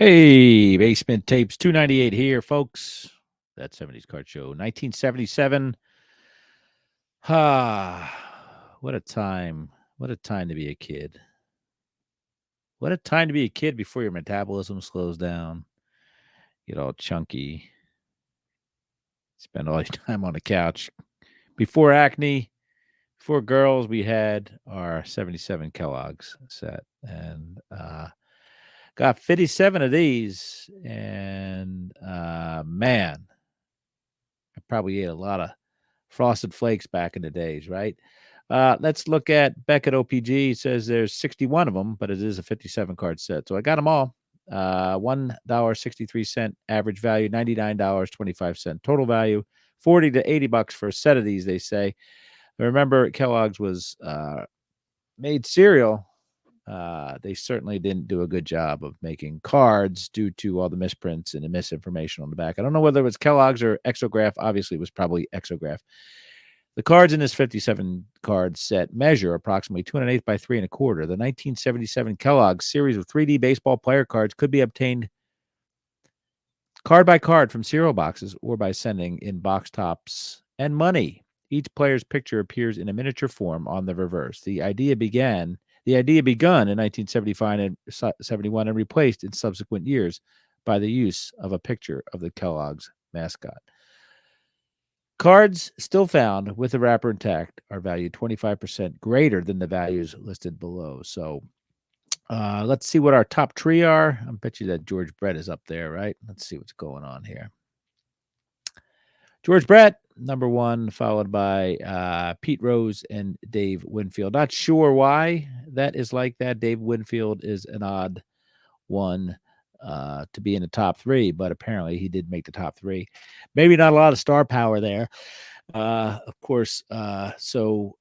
Hey, Basement Tapes 298 here, folks. That 70s card show. 1977. What a time. What a time to be a kid. What a time to be a kid before your metabolism slows down. Get all chunky. Spend all your time on the couch. Before acne, before girls, we had our 77 Kellogg's set. And got 57 of these. And man, I probably ate a lot of Frosted Flakes back in the days, right? Let's look at Beckett OPG. It says there's 61 of them, but it is a 57 card set. So I got them all. $1.63 average value, $99.25 total value, 40 to 80 bucks for a set of these, they say. Remember, Kellogg's was made cereal. They certainly didn't do a good job of making cards due to all the misprints and the misinformation on the back. I don't know whether it was Kellogg's or Exograph. Obviously, it was probably Exograph. The cards in this 57 card set measure approximately 2.125 by 3.25. The 1977 Kellogg series of 3D baseball player cards could be obtained card by card from cereal boxes or by sending in box tops and money. Each player's picture appears in a miniature form on the reverse. The idea begun in 1975 and 71 and replaced in subsequent years by the use of a picture of the Kellogg's mascot. Cards still found with the wrapper intact are valued 25% greater than the values listed below. So let's see what our top three are. I bet you that George Brett is up there, right? Let's see what's going on here. George Brett, number one, followed by Pete Rose and Dave Winfield. Not sure why that is like that. Dave Winfield is an odd one to be in the top three, but apparently he did make the top three. Maybe not a lot of star power there. Of course. No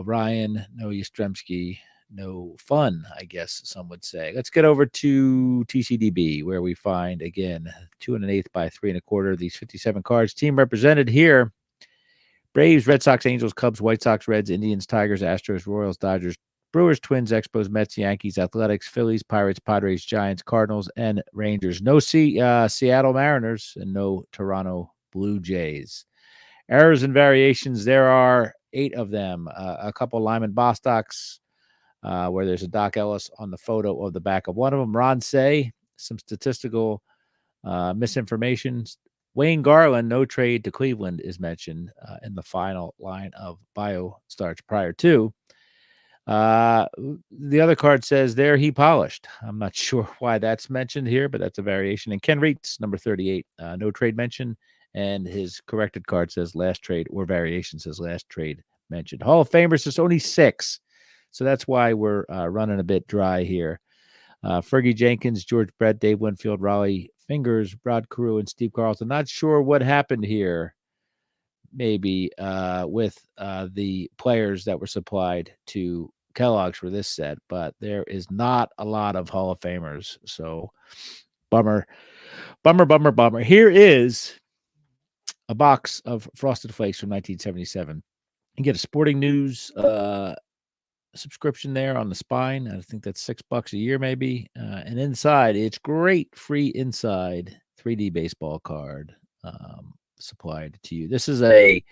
Ryan, no Yastrzemski, no fun, I guess some would say. Let's get over to TCDB, where we find, again, 2.125 by 3.25. These 57 cards. Team represented here: Braves, Red Sox, Angels, Cubs, White Sox, Reds, Indians, Tigers, Astros, Royals, Dodgers, Brewers, Twins, Expos, Mets, Yankees, Athletics, Phillies, Pirates, Padres, Giants, Cardinals, and Rangers. No Seattle Mariners and no Toronto Blue Jays. Errors and variations, there are 8 of them. A couple Lyman Bostocks, where there's a Doc Ellis on the photo of the back of one of them. Ron Say, some statistical misinformation. Wayne Garland, no trade to Cleveland, is mentioned in the final line of bio starts prior to. The other card says there he polished. I'm not sure why that's mentioned here, but that's a variation. And Ken Reitz, number 38, no trade mentioned. And his corrected card says last trade, or variation says last trade mentioned. Hall of Famers, there's only 6. So that's why we're running a bit dry here. Fergie Jenkins, George Brett, Dave Winfield, Raleigh Fingers, Rod Carew, and Steve Carlton. Not sure what happened here, maybe, with the players that were supplied to Kellogg's for this set, but there is not a lot of Hall of Famers. So bummer. Here is a box of Frosted Flakes from 1977. You get a Sporting News subscription there on the spine. I think that's $6 a year, maybe. And inside, it's great free inside 3D baseball card supplied to you. This is a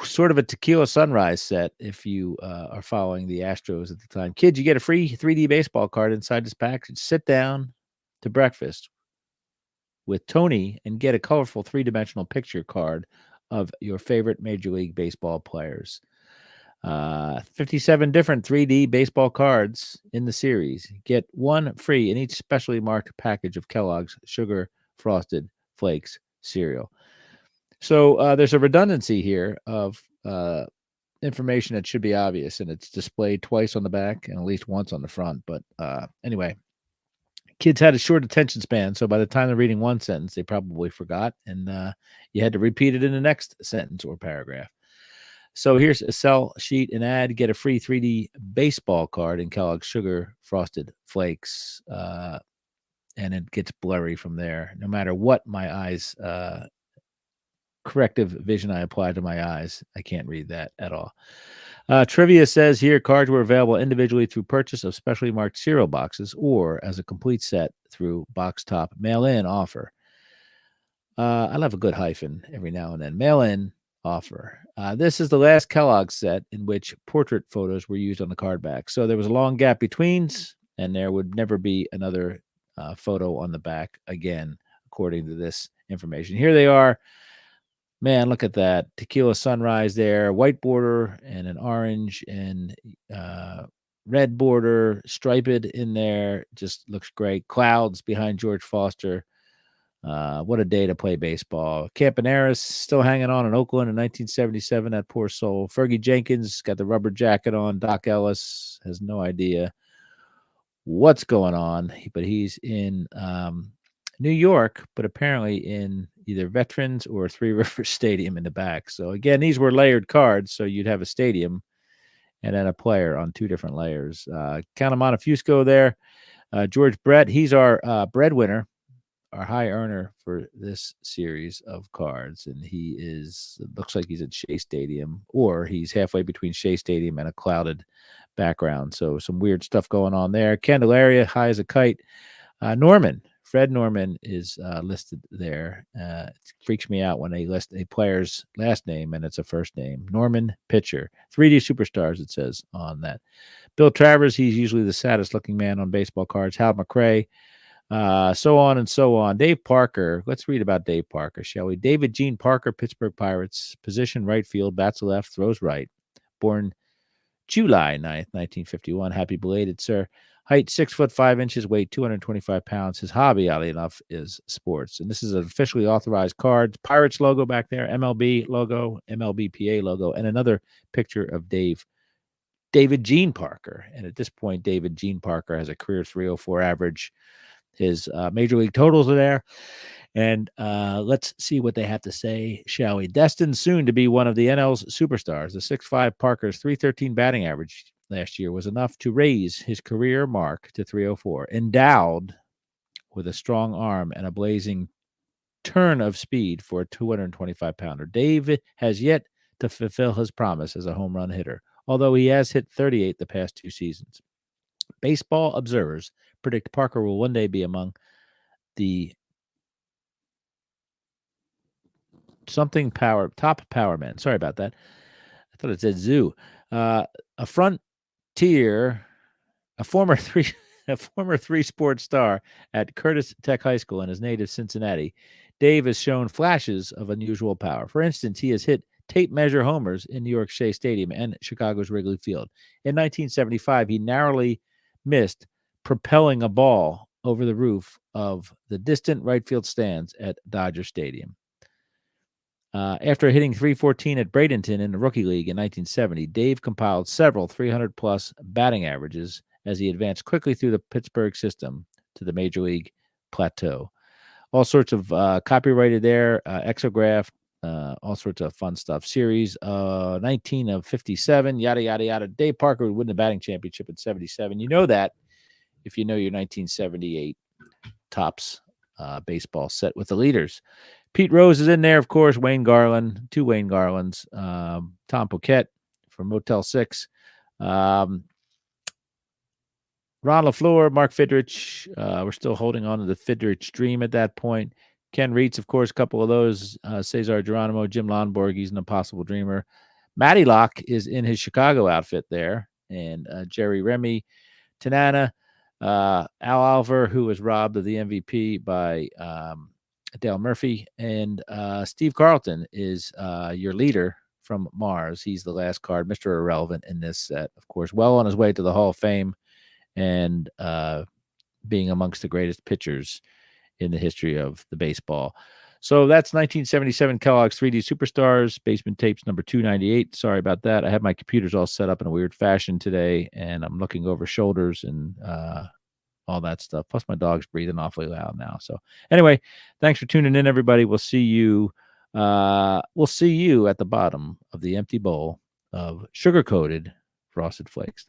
sort of a Tequila Sunrise set if you are following the Astros at the time. Kids, you get a free 3D baseball card inside this package. Sit down to breakfast with Tony and get a colorful 3-dimensional picture card of your favorite Major League Baseball players. 57 different 3D baseball cards in the series. Get one free in each specially marked package of Kellogg's Sugar Frosted Flakes cereal. So there's a redundancy here of information that should be obvious, and it's displayed twice on the back and at least once on the front. But anyway, kids had a short attention span, so by the time they're reading one sentence, they probably forgot, and you had to repeat it in the next sentence or paragraph. So here's a sell sheet and ad. Get a free 3D baseball card in Kellogg's Sugar Frosted Flakes, and it gets blurry from there. No matter what my eyes, corrective vision I apply to my eyes, I can't read that at all. Trivia says here cards were available individually through purchase of specially marked cereal boxes or as a complete set through box top mail-in offer. I love a good hyphen every now and then. Mail-in offer. This is the last Kellogg set in which portrait photos were used on the card back. So there was a long gap between, and there would never be another photo on the back again, according to this information. Here they are. Man, look at that. Tequila sunrise there, white border and an orange and red border, striped in there. Just looks great. Clouds behind George Foster. What a day to play baseball. Campaneris still hanging on in Oakland in 1977. That poor soul. Fergie Jenkins got the rubber jacket on. Doc Ellis has no idea what's going on, but he's in New York, but apparently in either Veterans or Three Rivers Stadium in the back. So again, these were layered cards, so you'd have a stadium and then a player on two different layers. Count Montefusco there. George Brett, he's our breadwinner, our high earner for this series of cards, and he is looks like he's at Shea Stadium, or he's halfway between Shea Stadium and a clouded background. So some weird stuff going on there. Candelaria, high as a kite. Fred Norman is listed there. It freaks me out when they list a player's last name and it's a first name. Norman Pitcher. 3D Superstars, it says on that. Bill Travers, he's usually the saddest looking man on baseball cards. Hal McRae, so on and so on. Dave Parker. Let's read about Dave Parker, shall we? David Gene Parker, Pittsburgh Pirates. Position right field, bats left, throws right. Born July 9th, 1951. Happy belated, sir. Height 6'5", weight 225 pounds. His hobby, oddly enough, is sports. And this is an officially authorized card. Pirates logo back there, MLB logo, MLBPA logo, and another picture of David Gene Parker. And at this point, David Gene Parker has a career 304 average. His major league totals are there. And let's see what they have to say, shall we? Destined soon to be one of the NL's superstars, the 6'5" Parker's .313 batting average last year was enough to raise his career mark to 304. Endowed with a strong arm and a blazing turn of speed for a 225-pounder, Dave has yet to fulfill his promise as a home run hitter, although he has hit 38 the past 2 seasons. Baseball observers predict Parker will one day be among the top power men. Sorry about that. I thought it said zoo. A frontier, a former three-sport star at Curtis Tech High School in his native Cincinnati. Dave has shown flashes of unusual power. For instance, he has hit tape measure homers in New York's Shea Stadium and Chicago's Wrigley Field. In 1975, he narrowly missed propelling a ball over the roof of the distant right field stands at Dodger Stadium. After hitting .314 at Bradenton in the Rookie League in 1970, Dave compiled several 300-plus batting averages as he advanced quickly through the Pittsburgh system to the Major League plateau. All sorts of copyrighted there, exograph, all sorts of fun stuff. Series 19 of 57, yada, yada, yada. Dave Parker would win the batting championship at 77. You know that if you know your 1978 Topps baseball set with the leaders. Pete Rose is in there, of course. Wayne Garland, 2 Wayne Garlands. Tom Poquette from Motel 6. Ron LaFleur, Mark Fidrich. We're still holding on to the Fidrich dream at that point. Ken Reitz, of course, a couple of those. Cesar Geronimo, Jim Lonborg, he's an impossible dreamer. Matty Locke is in his Chicago outfit there. And Jerry Remy, Tanana, Al Alver, who was robbed of the MVP by Dale Murphy, and Steve Carlton is your leader from Mars. He's the last card, Mr. Irrelevant in this set, of course, well on his way to the Hall of Fame and being amongst the greatest pitchers in the history of the baseball. So that's 1977 Kellogg's 3D Superstars, Basement Tapes number 298. Sorry about that. I have my computers all set up in a weird fashion today, and I'm looking over shoulders and all that stuff. Plus, my dog's breathing awfully loud now. So anyway, thanks for tuning in, everybody. We'll see you at the bottom of the empty bowl of sugar-coated Frosted Flakes.